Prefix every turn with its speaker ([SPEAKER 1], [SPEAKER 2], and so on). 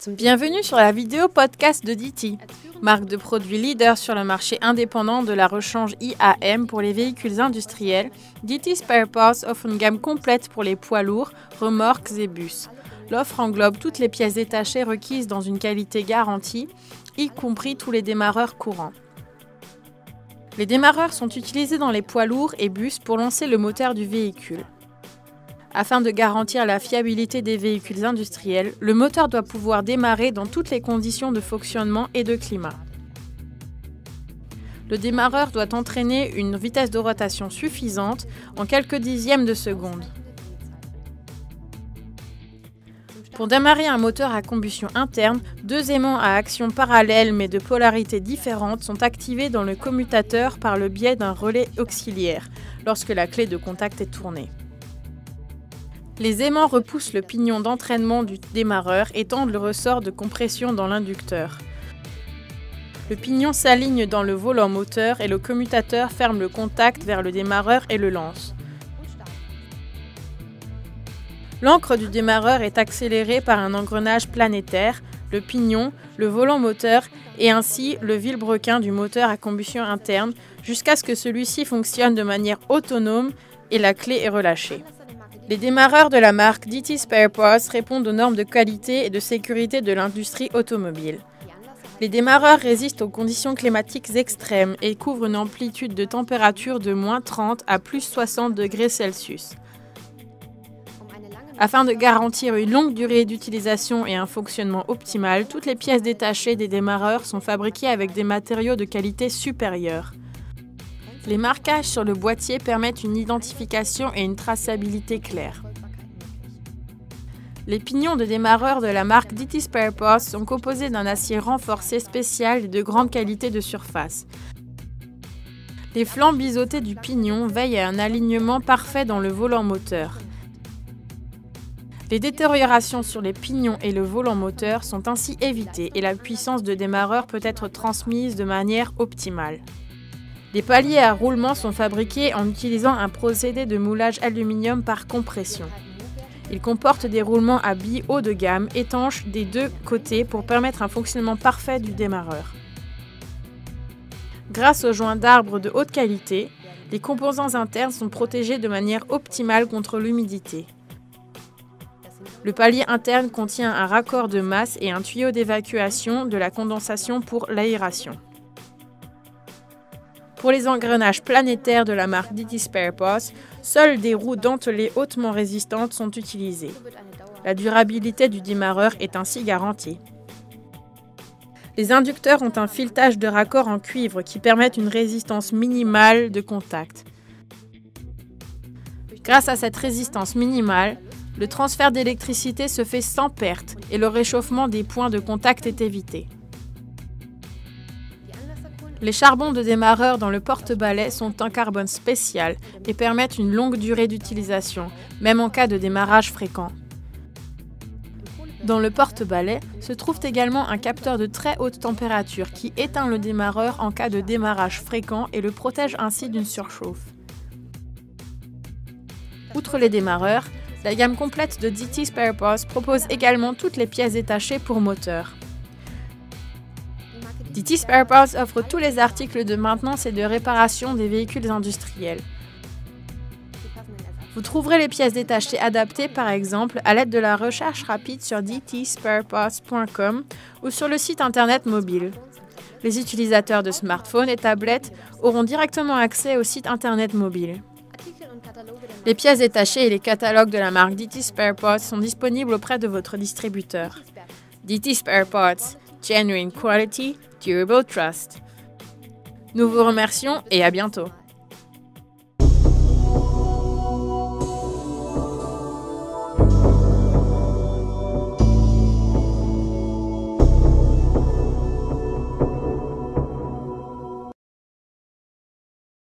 [SPEAKER 1] Bienvenue sur la vidéo podcast de DT, marque de produits leader sur le marché indépendant de la rechange IAM pour les véhicules industriels. DT Spare Parts offre une gamme complète pour les poids lourds, remorques et bus. L'offre englobe toutes les pièces détachées requises dans une qualité garantie, y compris tous les démarreurs courants. Les démarreurs sont utilisés dans les poids lourds et bus pour lancer le moteur du véhicule. Afin de garantir la fiabilité des véhicules industriels, le moteur doit pouvoir démarrer dans toutes les conditions de fonctionnement et de climat. Le démarreur doit entraîner une vitesse de rotation suffisante en quelques dixièmes de seconde. Pour démarrer un moteur à combustion interne, deux aimants à action parallèle mais de polarité différente sont activés dans le commutateur par le biais d'un relais auxiliaire, lorsque la clé de contact est tournée. Les aimants repoussent le pignon d'entraînement du démarreur et tendent le ressort de compression dans l'inducteur. Le pignon s'aligne dans le volant moteur et le commutateur ferme le contact vers le démarreur et le lance. L'ancre du démarreur est accélérée par un engrenage planétaire, le pignon, le volant moteur et ainsi le vilebrequin du moteur à combustion interne jusqu'à ce que celui-ci fonctionne de manière autonome et la clé est relâchée. Les démarreurs de la marque DT Spare Parts répondent aux normes de qualité et de sécurité de l'industrie automobile. Les démarreurs résistent aux conditions climatiques extrêmes et couvrent une amplitude de température de moins 30 à plus 60 degrés Celsius. Afin de garantir une longue durée d'utilisation et un fonctionnement optimal, toutes les pièces détachées des démarreurs sont fabriquées avec des matériaux de qualité supérieure. Les marquages sur le boîtier permettent une identification et une traçabilité claire. Les pignons de démarreur de la marque DT Spare Parts sont composés d'un acier renforcé spécial et de grande qualité de surface. Les flancs biseautés du pignon veillent à un alignement parfait dans le volant moteur. Les détériorations sur les pignons et le volant moteur sont ainsi évitées et la puissance de démarreur peut être transmise de manière optimale. Les paliers à roulement sont fabriqués en utilisant un procédé de moulage aluminium par compression. Ils comportent des roulements à billes haut de gamme, étanches des deux côtés pour permettre un fonctionnement parfait du démarreur. Grâce aux joints d'arbre de haute qualité, les composants internes sont protégés de manière optimale contre l'humidité. Le palier interne contient un raccord de masse et un tuyau d'évacuation de la condensation pour l'aération. Pour les engrenages planétaires de la marque DT Spare Parts, seules des roues dentelées hautement résistantes sont utilisées. La durabilité du démarreur est ainsi garantie. Les inducteurs ont un filetage de raccord en cuivre qui permettent une résistance minimale de contact. Grâce à cette résistance minimale, le transfert d'électricité se fait sans perte et le réchauffement des points de contact est évité. Les charbons de démarreur dans le porte-balai sont en carbone spécial et permettent une longue durée d'utilisation, même en cas de démarrage fréquent. Dans le porte-balai se trouve également un capteur de très haute température qui éteint le démarreur en cas de démarrage fréquent et le protège ainsi d'une surchauffe. Outre les démarreurs, la gamme complète de DT Spare Parts propose également toutes les pièces détachées pour moteur. DT Spare Parts offre tous les articles de maintenance et de réparation des véhicules industriels. Vous trouverez les pièces détachées adaptées par exemple à l'aide de la recherche rapide sur dtspareparts.com ou sur le site internet mobile. Les utilisateurs de smartphones et tablettes auront directement accès au site internet mobile. Les pièces détachées et les catalogues de la marque DT Spare Parts sont disponibles auprès de votre distributeur. DT Spare Parts, Genuine Quality, Durable Trust. Nous vous remercions et à bientôt.